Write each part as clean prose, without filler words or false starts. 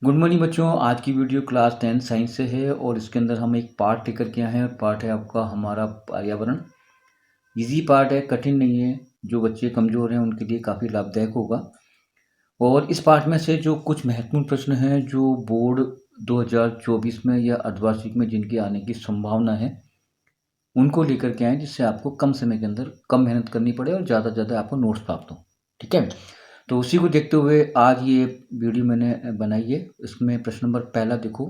Good morning बच्चों। आज की वीडियो क्लास 10 साइंस से है और इसके अंदर हम एक पार्ट लेकर के आए हैं। पार्ट है आपका हमारा पर्यावरण। इजी पार्ट है, कठिन नहीं है। जो बच्चे कमज़ोर हैं उनके लिए काफ़ी लाभदायक होगा। और इस पार्ट में से जो कुछ महत्वपूर्ण प्रश्न हैं जो बोर्ड 2024 में या अर्धवार्षिक में जिनके आने की संभावना है उनको लेकर के आए, जिससे आपको कम समय के अंदर कम मेहनत करनी पड़े और ज़्यादा से ज़्यादा आपको नोट्स प्राप्त हो। ठीक है, तो उसी को देखते हुए आज ये वीडियो मैंने बनाई है। इसमें प्रश्न नंबर पहला देखो,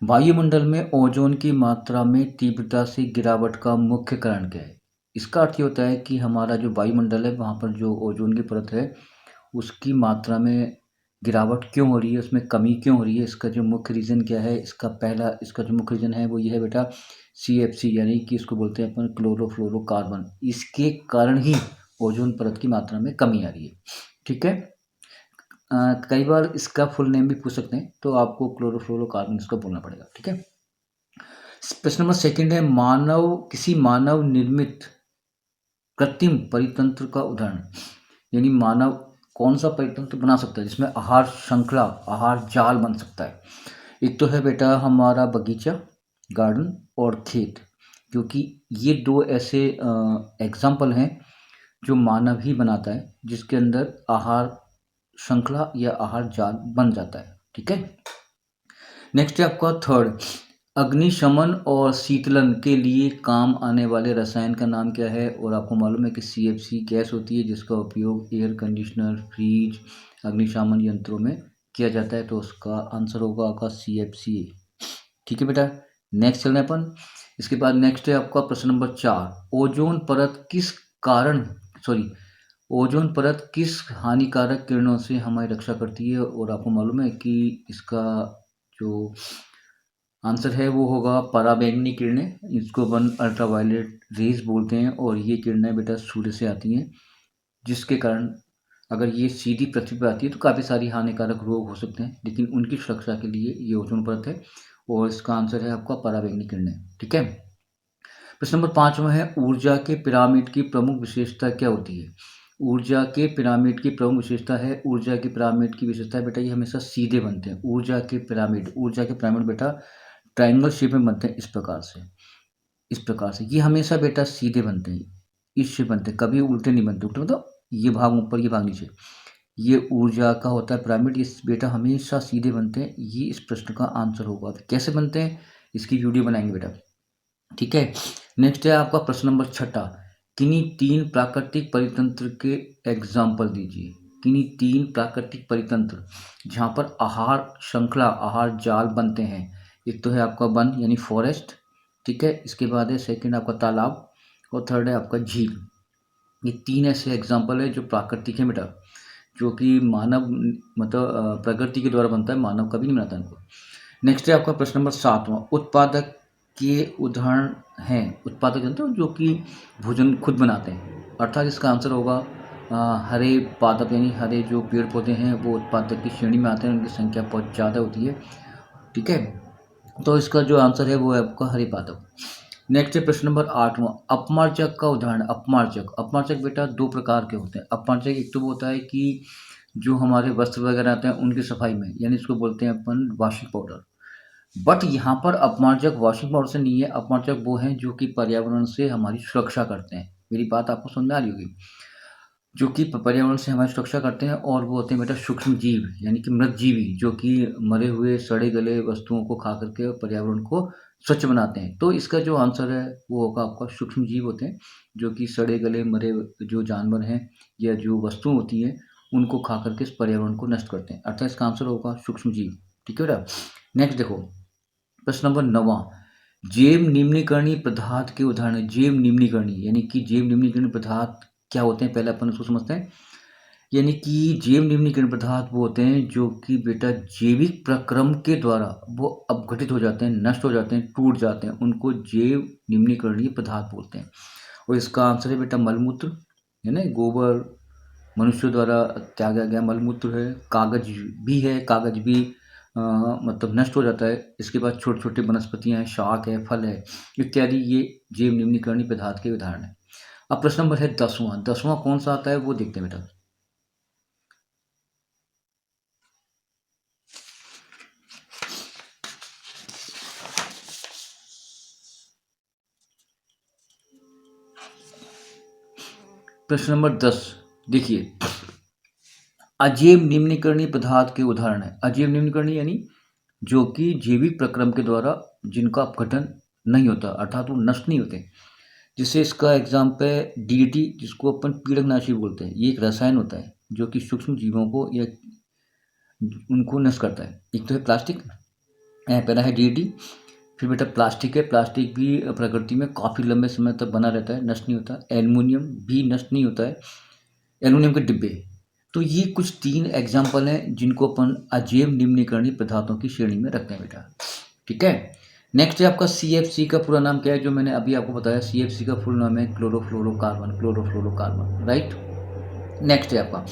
वायुमंडल में ओजोन की मात्रा में तीव्रता से गिरावट का मुख्य कारण क्या है। इसका अर्थ ये होता है कि हमारा जो वायुमंडल है वहाँ पर जो ओजोन की परत है उसकी मात्रा में गिरावट क्यों हो रही है, उसमें कमी क्यों हो रही है, इसका जो मुख्य रीज़न क्या है। इसका जो मुख्य रीज़न है वो ये है बेटा, CFC यानी कि इसको बोलते हैं अपन क्लोरोफ्लोरोकार्बन। इसके कारण ही ओजोन परत की मात्रा में कमी आ रही है। ठीक है, कई बार इसका फुल नेम भी पूछ सकते हैं, तो आपको क्लोरोफ्लोरोकार्बन इसका बोलना पड़ेगा। ठीक है, प्रश्न नंबर सेकंड है, किसी मानव निर्मित कृत्रिम परितंत्र का उदाहरण। यानी मानव कौन सा परितंत्र बना सकता है जिसमें आहार श्रृंखला, आहार जाल बन सकता है। एक तो है बेटा हमारा बगीचा, गार्डन और खेत, क्योंकि ये दो ऐसे एग्जाम्पल हैं जो मानव ही बनाता है, जिसके अंदर आहार श्रृंखला या आहार जाल बन जाता है। ठीक है, नेक्स्ट है आपका थर्ड, अग्निशमन और शीतलन के लिए काम आने वाले रसायन का नाम क्या है। और आपको मालूम है कि CFC गैस होती है जिसका उपयोग एयर कंडीशनर, फ्रिज, अग्निशमन यंत्रों में किया जाता है, तो उसका आंसर होगा आपका CFC। ठीक है बेटा, नेक्स्ट चलना अपन। इसके बाद नेक्स्ट है आपका प्रश्न नंबर 4, ओजोन परत किस हानिकारक किरणों से हमारी रक्षा करती है। और आपको मालूम है कि इसका जो आंसर है वो होगा पराबैंगनी किरणें, इसको अपन अल्ट्रावायलेट रेज बोलते हैं। और ये किरणें बेटा सूर्य से आती हैं, जिसके कारण अगर ये सीधी पृथ्वी पर आती है तो काफ़ी सारी हानिकारक रोग हो सकते हैं, लेकिन उनकी सुरक्षा के लिए ये ओजोन परत है। और इसका आंसर है आपका पराबैंगनी किरणें। ठीक है, प्रश्न नंबर 5 है, ऊर्जा के पिरामिड की प्रमुख विशेषता क्या होती है। ऊर्जा के पिरामिड की प्रमुख विशेषता है, ऊर्जा के पिरामिड की विशेषता है बेटा ये हमेशा सीधे बनते हैं। ऊर्जा के पिरामिड बेटा ट्रायंगल शेप में बनते हैं, इस प्रकार से ये हमेशा बेटा सीधे बनते हैं, इस शेप बनते हैं, कभी उल्टे नहीं बनते। उल्टे मतलब ये भाग ऊपर ये भाग नीचे। ये ऊर्जा का होता है पिरामिड, इस बेटा हमेशा सीधे बनते हैं। ये इस प्रश्न का आंसर होगा। कैसे बनते हैं इसकी वीडियो बनाएंगे बेटा। ठीक है, नेक्स्ट है आपका प्रश्न नंबर 6, किन्हीं 3 प्राकृतिक परितंत्र के एग्जाम्पल दीजिए। किन्हीं 3 प्राकृतिक परितंत्र जहाँ पर आहार श्रृंखला, आहार जाल बनते हैं। एक तो है आपका वन यानी फॉरेस्ट, ठीक है, इसके बाद है सेकंड आपका तालाब और थर्ड है आपका झील। ये 3 ऐसे एग्जाम्पल है जो प्राकृतिक है बेटा, जो कि मानव मतलब प्रकृति के द्वारा बनता है, मानव कभी नहीं बनाता इनको। नेक्स्ट है आपका प्रश्न नंबर 7, उत्पादक के उदाहरण हैं। उत्पादक जानते हो जो कि भोजन खुद बनाते हैं, अर्थात इसका आंसर होगा हरे पादप, यानी हरे जो पेड़ पौधे हैं वो उत्पादक की श्रेणी में आते हैं, उनकी संख्या बहुत ज़्यादा होती है। ठीक है, तो इसका जो आंसर है वो है आपका हरे पादप। नेक्स्ट है प्रश्न नंबर 8, अपमार्जक का उदाहरण। अपमार्जक बेटा 2 प्रकार के होते हैं। अपमार्जक एक तो वो होता है कि जो हमारे वस्त्र वगैरह आते हैं उनकी सफाई में, यानी इसको बोलते हैं अपन वॉशिंग पाउडर। बट यहाँ पर अपमार्जक वॉशिंग पाउडर से नहीं है, अपमार्जक वो हैं जो कि पर्यावरण से हमारी सुरक्षा करते हैं। मेरी बात आपको समझ में आ रही होगी, जो कि पर्यावरण से हमारी सुरक्षा करते हैं। और वो होते हैं बेटा सूक्ष्म जीव, यानी कि मृत जीवी, जो कि मरे हुए सड़े गले वस्तुओं को खा करके पर्यावरण को स्वच्छ बनाते हैं। तो इसका जो आंसर है वो होगा आपका सूक्ष्म जीव होते हैं, जो कि सड़े गले मरे जो जानवर हैं या जो वस्तु होती हैं उनको खा करके इस पर्यावरण को नष्ट करते हैं, अर्थात इसका आंसर होगा सूक्ष्म जीव। ठीक है बेटा, नेक्स्ट देखो प्रश्न नंबर 9, जैव निम्नीकरणीय पदार्थ के उदाहरण। जैव निम्नीकरणीय यानी कि जैव निम्नीकरणीय पदार्थ क्या होते हैं, पहले अपन उसको समझते हैं। यानी कि जैव निम्नीकरण पदार्थ वो होते हैं जो कि बेटा जैविक प्रक्रम के द्वारा वो अपघटित हो जाते हैं, नष्ट हो जाते हैं, टूट जाते हैं, उनको जैव निम्नीकरणीय पदार्थ बोलते हैं। और इसका आंसर है बेटा मलमूत्र, है ना, गोबर, मनुष्यों द्वारा त्यागा गया मलमूत्र है, कागज भी है, कागज भी मतलब नष्ट हो जाता है। इसके बाद छोटे छोटे वनस्पतियाँ हैं, शाक है, फल है इत्यादि, ये जैव निम्नीकरणीय पदार्थ के उदाहरण है। अब प्रश्न नंबर है 10वां कौन सा आता है वो देखते हैं बेटा। प्रश्न नंबर 10 देखिए, अजैव निम्नीकरणीय पदार्थ के उदाहरण है। अजैव निम्नीकरणीय यानी जो कि जैविक प्रक्रम के द्वारा जिनका अपघटन नहीं होता, अर्थात वो नष्ट नहीं होते। जैसे इसका एग्जाम्पल है डीडीटी, जिसको अपन पीड़कनाशी बोलते हैं। ये एक रसायन होता है जो कि सूक्ष्म जीवों को या उनको नष्ट करता है। एक तो है प्लास्टिक, पहला है डीडीटी। फिर बेटा प्लास्टिक है, प्लास्टिक भी प्रकृति में काफ़ी लंबे समय तक बना रहता है, नष्ट नहीं होता। एल्युमिनियम भी नष्ट नहीं होता है, एल्युमिनियम के डिब्बे। तो ये कुछ 3 एग्जाम्पल हैं जिनको अपन अजैव निम्नीकरणीय पदार्थों की श्रेणी में रखते हैं बेटा। ठीक है। नेक्स्ट है आपका सीएफसी का पूरा नाम क्या है, जो मैंने अभी आपको बताया। सीएफसी का फुल नाम है क्लोरोफ्लोरोकार्बन, क्लोरोफ्लोरोकार्बन, राइट। नेक्स्ट है आपका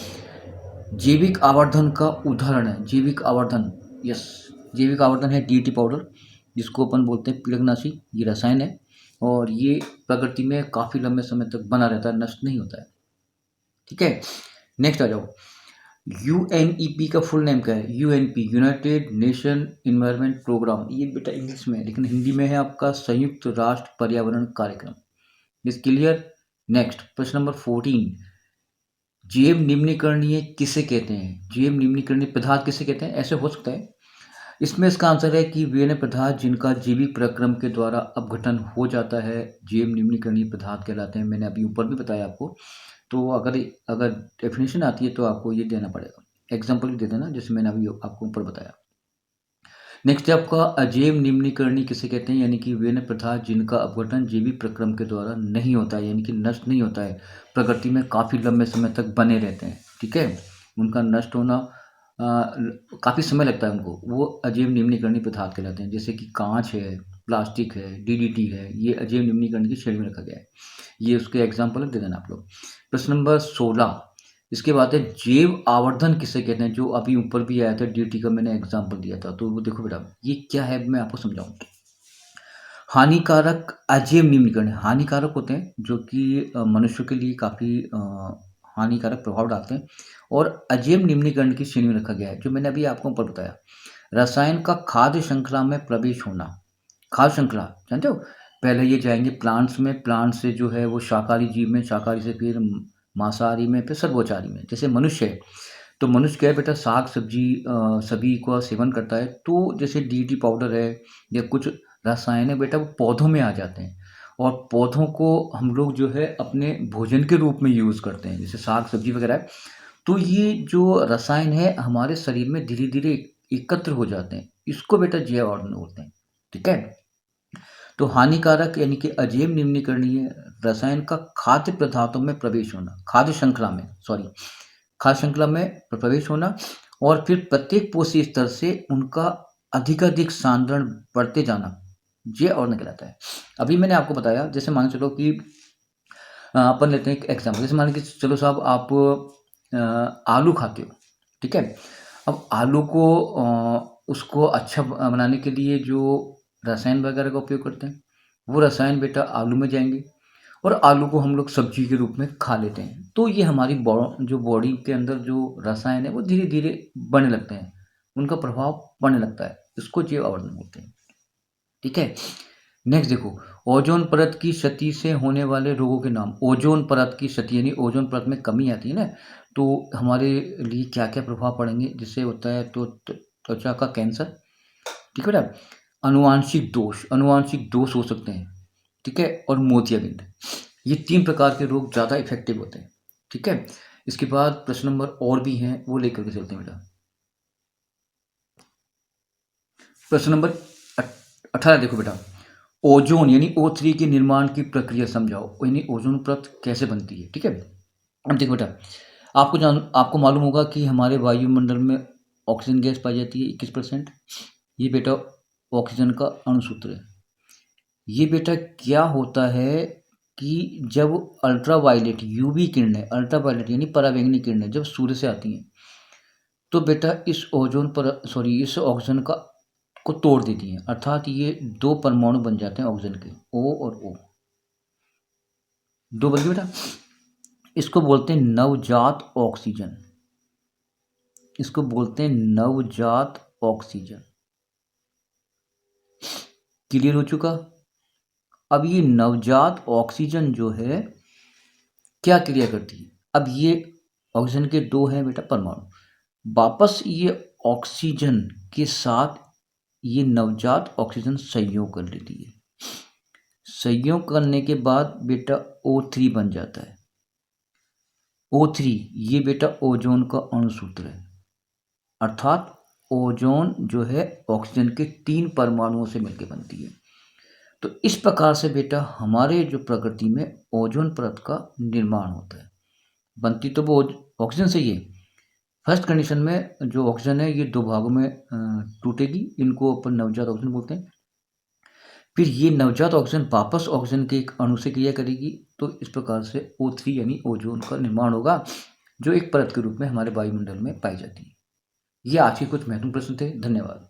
जैविक आवर्धन का उदाहरण है। जैविक आवर्धन, यस, जैविक आवर्धन है डीईटी पाउडर, जिसको अपन बोलते हैं पीड़कनाशी। ये रसायन है और ये प्रकृति में काफ़ी लंबे समय तक बना रहता है, नष्ट नहीं होता है। ठीक है। नेक्स्ट आ जाओ, यूएनईपी का फुल नेम क्या है। UNP, United Nation environment programme. ये बेटा इंग्लिश में है, लेकिन हिंदी में है आपका संयुक्त राष्ट्र पर्यावरण कार्यक्रम। Is clear. नेक्स्ट प्रश्न नंबर 14, जैव निम्नीकरणीय किसे कहते हैं। जैव निम्नीकरणीय पदार्थ किसे कहते हैं, ऐसे हो सकता है। इसमें इसका आंसर है कि वे पदार्थ जिनका जैविक प्रक्रम के द्वारा अपघटन हो जाता है, जैव निम्नीकरणीय पदार्थ कहलाते हैं। मैंने अभी ऊपर भी बताया आपको। तो अगर अगर डेफिनेशन आती है तो आपको ये देना पड़ेगा, एग्जाम्पल भी दे देना, जैसे मैंने अभी आपको ऊपर बताया। नेक्स्ट है आपका अजैव निम्नीकरणीय किसे कहते हैं, यानी कि वे पदार्थ जिनका अपघटन जैविक प्रक्रम के द्वारा नहीं होता है, यानी कि नष्ट नहीं होता है, प्रकृति में काफ़ी लंबे समय तक बने रहते हैं। ठीक है। उनका नष्ट होना काफ़ी समय लगता है उनको, वो अजैव निम्नीकरणीय पदार्थ कहलाते हैं। जैसे कि कांच है, प्लास्टिक है, डीडीटी है, ये अजैव निम्नीकरण की श्रेणी में रखा गया है। ये उसके एग्जाम्पल दे देना आप लोग। प्रश्न नंबर 16, इसके बाद है जैव आवर्धन किसे कहते हैं, जो अभी ऊपर भी आया था, डीटी का मैंने एग्जाम्पल दिया था। तो वो देखो बेटा, ये क्या है, मैं आपको समझाऊं। हानिकारक अजैव निम्नीकरण हानिकारक होते हैं, जो कि मनुष्यों के लिए काफ़ी हानिकारक प्रभाव डालते हैं, और अजैव निम्नीकरण की श्रेणी में रखा गया है, जो मैंने अभी आपको ऊपर बताया। रसायन का खाद्य श्रृंखला में प्रवेश होना। खाद्य श्रृंखला जानते हो, पहले ये जाएंगे प्लांट्स में, प्लांट से जो है वो शाकाहारी जीव में, शाकाहारी से फिर मांसाहारी में, फिर सर्वोचारी में। जैसे मनुष्य है, तो मनुष्य क्या है बेटा, साग सब्जी सभी का सेवन करता है। तो जैसे डीटी पाउडर है या कुछ रसायन है बेटा, वो पौधों में आ जाते हैं, और पौधों को हम लोग जो है अपने भोजन के रूप में यूज़ करते हैं, जैसे साग सब्जी वगैरह है। तो ये जो रसायन है हमारे शरीर में धीरे धीरे एकत्र हो जाते हैं, इसको बेटा जैव आवर्धन बोलते हैं। ठीक है। तो हानिकारक यानी कि अजैव निम्नीकरणीय रसायन का खाद्य पदार्थों में प्रवेश होना, खाद्य श्रृंखला में, सॉरी, खाद्य श्रृंखला में प्रवेश होना, और फिर प्रत्येक पोषी स्तर से उनका अधिकाधिक सांद्रण बढ़ते जाना, ये आवर्धन कहलाता है। अभी मैंने आपको बताया, जैसे मान चलो कि अपन लेते हैं एक एग्जाम्पल, जैसे मान के चलो साहब, आप आलू खाते हो। ठीक है। अब आलू को उसको अच्छा बनाने के लिए जो रसायन वगैरह का उपयोग करते हैं, वो रसायन बेटा आलू में जाएंगे, और आलू को हम लोग सब्जी के रूप में खा लेते हैं। तो ये हमारी जो बॉडी के अंदर जो रसायन है वो धीरे धीरे बढ़ने लगते हैं, उनका प्रभाव बढ़ने लगता है, इसको जैव आवर्धन बोलते हैं। ठीक है। नेक्स्ट देखो, ओजोन परत की क्षति से होने वाले रोगों के नाम। ओजोन परत की क्षति यानी ओजोन परत में कमी आती है ना, तो हमारे लिए क्या क्या प्रभाव पड़ेंगे, जिससे होता है तो त्वचा का कैंसर। ठीक है बेटा। अनुवांशिक दोष हो सकते हैं। ठीक है। और मोतियाबिंद, ये 3 प्रकार के रोग ज़्यादा इफेक्टिव होते हैं। ठीक है। इसके बाद प्रश्न नंबर और भी हैं, वो लेकर के चलते हैं बेटा। प्रश्न नंबर 18 देखो बेटा, ओजोन यानी O3 के निर्माण की प्रक्रिया समझाओ, यानी ओजोन परत कैसे बनती है। ठीक है। अब देखो बेटा, आपको मालूम होगा कि हमारे वायुमंडल में ऑक्सीजन गैस पाई जाती है 21%। ये बेटा ऑक्सीजन का अणुसूत्र है। ये बेटा क्या होता है कि जब अल्ट्रावायलेट यूवी किरणें, अल्ट्रावायलेट यानी पराबैंगनी किरणें जब सूर्य से आती हैं, तो बेटा इस ऑक्सीजन का को तोड़ देती हैं, अर्थात ये 2 परमाणु बन जाते हैं ऑक्सीजन के, O और O, 2 बन गए बेटा। इसको बोलते हैं नवजात ऑक्सीजन, इसको बोलते हैं नवजात ऑक्सीजन। क्लियर हो चुका। अब ये नवजात ऑक्सीजन जो है क्या क्रिया करती है? अब ये ऑक्सीजन के 2 हैं बेटा परमाणु, वापस ये ऑक्सीजन के साथ ये नवजात ऑक्सीजन संयोग कर लेती है। संयोग करने के बाद बेटा O3 बन जाता है। O3 ये बेटा ओजोन का अणुसूत्र है, अर्थात ओजोन जो है ऑक्सीजन के 3 परमाणुओं से मिलकर बनती है। तो इस प्रकार से बेटा हमारे जो प्रकृति में ओजोन परत का निर्माण होता है। बनती तो वो ऑक्सीजन से ही है। फर्स्ट कंडीशन में जो ऑक्सीजन है ये 2 भागों में टूटेगी, इनको अपन नवजात ऑक्सीजन बोलते हैं। फिर ये नवजात ऑक्सीजन वापस ऑक्सीजन के एक अणु से क्रिया करेगी, तो इस प्रकार से O3 यानी ओजोन का निर्माण होगा, जो एक परत के रूप में हमारे वायुमंडल में पाई जाती है। ये आज के कुछ महत्वपूर्ण प्रश्न थे। धन्यवाद।